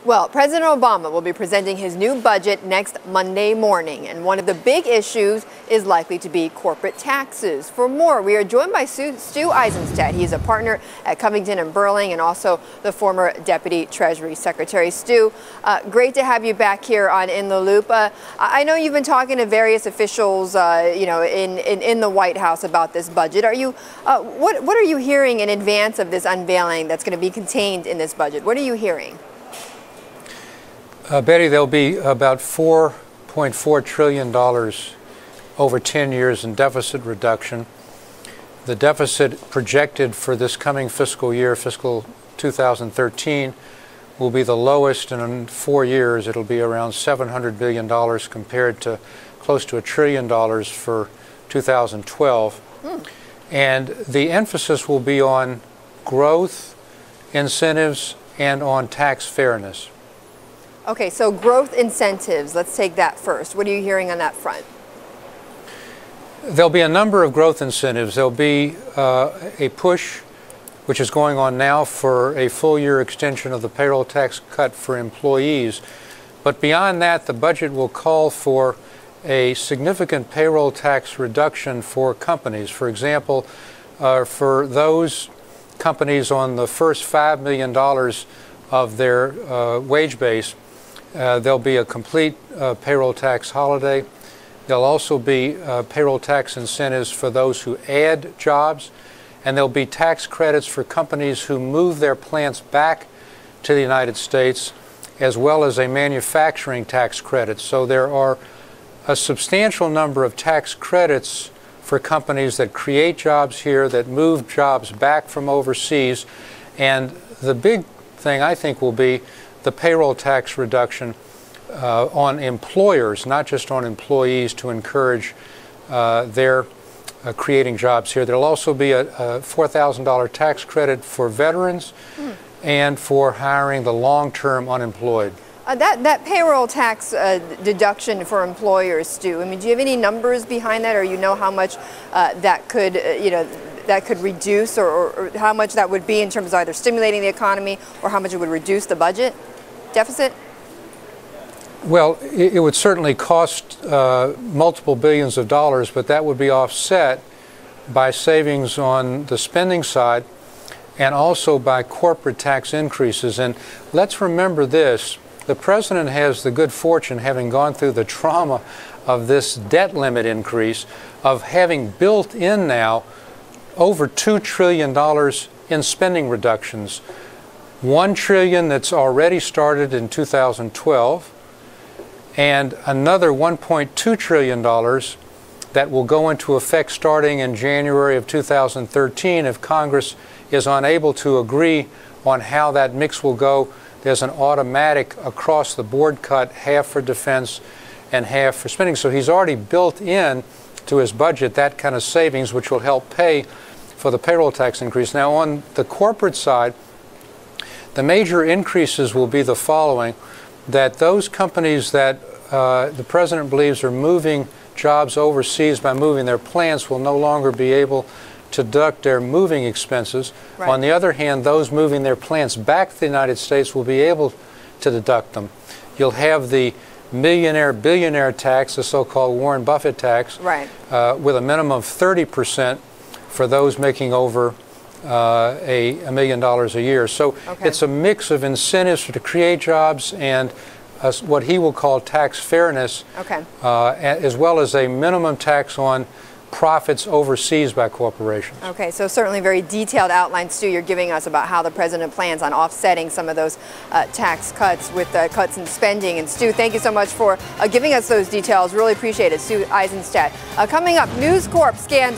Well, President Obama will be presenting his new budget next Monday morning, and one of the big issues is likely to be corporate taxes. For more, we are joined by Stu Eisenstadt. He's a partner at Covington and Burling and also the former Deputy Treasury Secretary. Stu, great to have you back here on In the Loop. I know you've been talking to various officials, in the White House about this budget. What are you hearing in advance of this unveiling that's going to be contained in this budget? What are you hearing? Betty, there'll be about $4.4 trillion over 10 years in deficit reduction. The deficit projected for this coming fiscal year, fiscal 2013, will be the lowest in 4 years. It'll be around $700 billion compared to close to $1 trillion for 2012. And the emphasis will be on growth, incentives, and on tax fairness. Okay, so growth incentives, let's take that first. What are you hearing on that front? There'll be a number of growth incentives. There'll be a push, which is going on now, for a full-year extension of the payroll tax cut for employees. But beyond that, the budget will call for a significant payroll tax reduction for companies. For example, for those companies on the first $5 million of their wage base, there'll be a complete payroll tax holiday. There'll also be payroll tax incentives for those who add jobs, and there'll be tax credits for companies who move their plants back to the United States, as well as a manufacturing tax credit. So there are a substantial number of tax credits for companies that create jobs here, that move jobs back from overseas. And the big thing, I think, will be the payroll tax reduction on employers, not just on employees, to encourage their creating jobs here. There'll also be a $4,000 tax credit for veterans and for hiring the long-term unemployed. That payroll tax deduction for employers, Stu, I mean, do you have any numbers behind that, or you know how much that could, that could reduce, or how much that would be in terms of either stimulating the economy or how much it would reduce the budget deficit? Well, it would certainly cost multiple billions of dollars, but that would be offset by savings on the spending side and also by corporate tax increases. And let's remember this: the president has the good fortune, having gone through the trauma of this debt limit increase, of having built in now over $2 trillion in spending reductions. $1 trillion that's already started in 2012, and another $1.2 trillion that will go into effect starting in January of 2013 if Congress is unable to agree on how that mix will go. There's an automatic across-the-board cut, half for defense and half for spending. So he's already built in to his budget that kind of savings, which will help pay for the payroll tax increase. Now, on the corporate side, the major increases will be the following: that those companies that the president believes are moving jobs overseas by moving their plants will no longer be able to deduct their moving expenses. Right. On the other hand, those moving their plants back to the United States will be able to deduct them. You'll have the millionaire-billionaire tax, the so-called Warren Buffett tax, right, with a minimum of 30% for those making over $1 million a year. So it's a mix of incentives to create jobs and what he will call tax fairness, as well as a minimum tax on profits overseas by corporations. Okay, so certainly very detailed outline, Stu, you're giving us about how the president plans on offsetting some of those tax cuts with cuts in spending. And Stu, thank you so much for giving us those details. Really appreciate it. Stu Eisenstadt. Coming up, News Corp scandal.